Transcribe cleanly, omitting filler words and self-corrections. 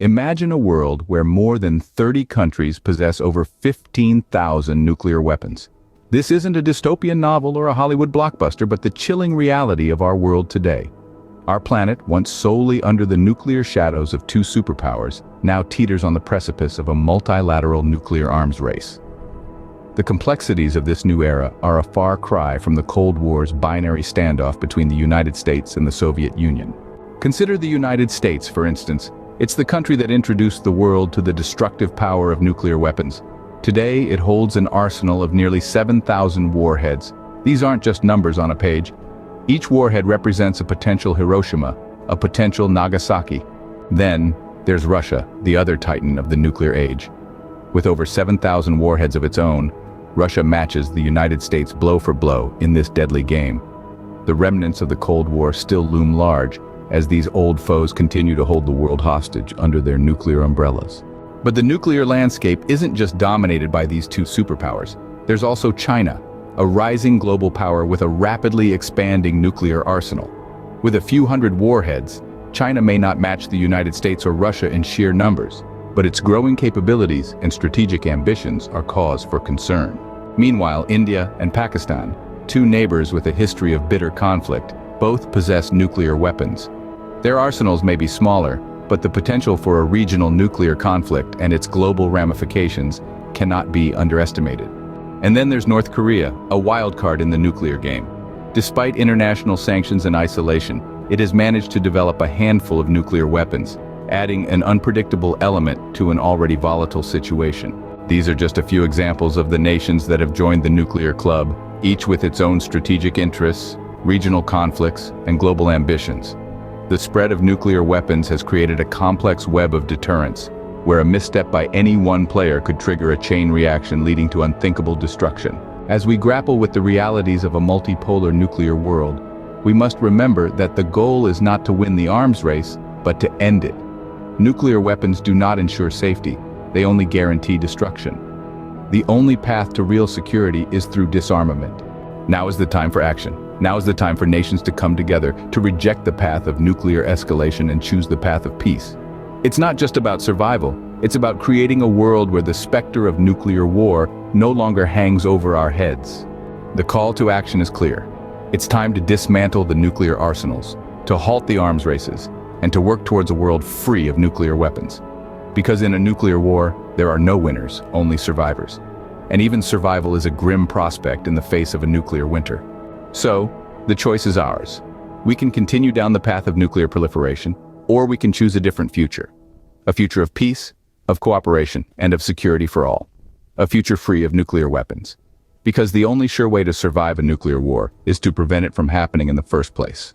Imagine a world where more than 30 countries possess over 15,000 nuclear weapons. This isn't a dystopian novel or a Hollywood blockbuster, but the chilling reality of our world today. Our planet, once solely under the nuclear shadows of two superpowers, now teeters on the precipice of a multilateral nuclear arms race. The complexities of this new era are a far cry from the Cold War's binary standoff between the United States and the Soviet Union. Consider the United States, for instance. It's the country that introduced the world to the destructive power of nuclear weapons. Today, it holds an arsenal of nearly 7,000 warheads. These aren't just numbers on a page. Each warhead represents a potential Hiroshima, a potential Nagasaki. Then, there's Russia, the other titan of the nuclear age. With over 7,000 warheads of its own, Russia matches the United States blow for blow in this deadly game. The remnants of the Cold War still loom large, as these old foes continue to hold the world hostage under their nuclear umbrellas. But the nuclear landscape isn't just dominated by these two superpowers. There's also China, a rising global power with a rapidly expanding nuclear arsenal. With a few hundred warheads, China may not match the United States or Russia in sheer numbers, but its growing capabilities and strategic ambitions are cause for concern. Meanwhile, India and Pakistan, two neighbors with a history of bitter conflict, both possess nuclear weapons. Their arsenals may be smaller, but the potential for a regional nuclear conflict and its global ramifications cannot be underestimated. And then there's North Korea, a wild card in the nuclear game. Despite international sanctions and isolation, it has managed to develop a handful of nuclear weapons, adding an unpredictable element to an already volatile situation. These are just a few examples of the nations that have joined the nuclear club, each with its own strategic interests, regional conflicts, and global ambitions. The spread of nuclear weapons has created a complex web of deterrence, where a misstep by any one player could trigger a chain reaction leading to unthinkable destruction. As we grapple with the realities of a multipolar nuclear world, we must remember that the goal is not to win the arms race, but to end it. Nuclear weapons do not ensure safety, they only guarantee destruction. The only path to real security is through disarmament. Now is the time for action. Now is the time for nations to come together, to reject the path of nuclear escalation and choose the path of peace. It's not just about survival, it's about creating a world where the specter of nuclear war no longer hangs over our heads. The call to action is clear. It's time to dismantle the nuclear arsenals, to halt the arms races, and to work towards a world free of nuclear weapons. Because in a nuclear war, there are no winners, only survivors. And even survival is a grim prospect in the face of a nuclear winter. So, the choice is ours. We can continue down the path of nuclear proliferation, or we can choose a different future. A future of peace, of cooperation, and of security for all. A future free of nuclear weapons. Because the only sure way to survive a nuclear war is to prevent it from happening in the first place.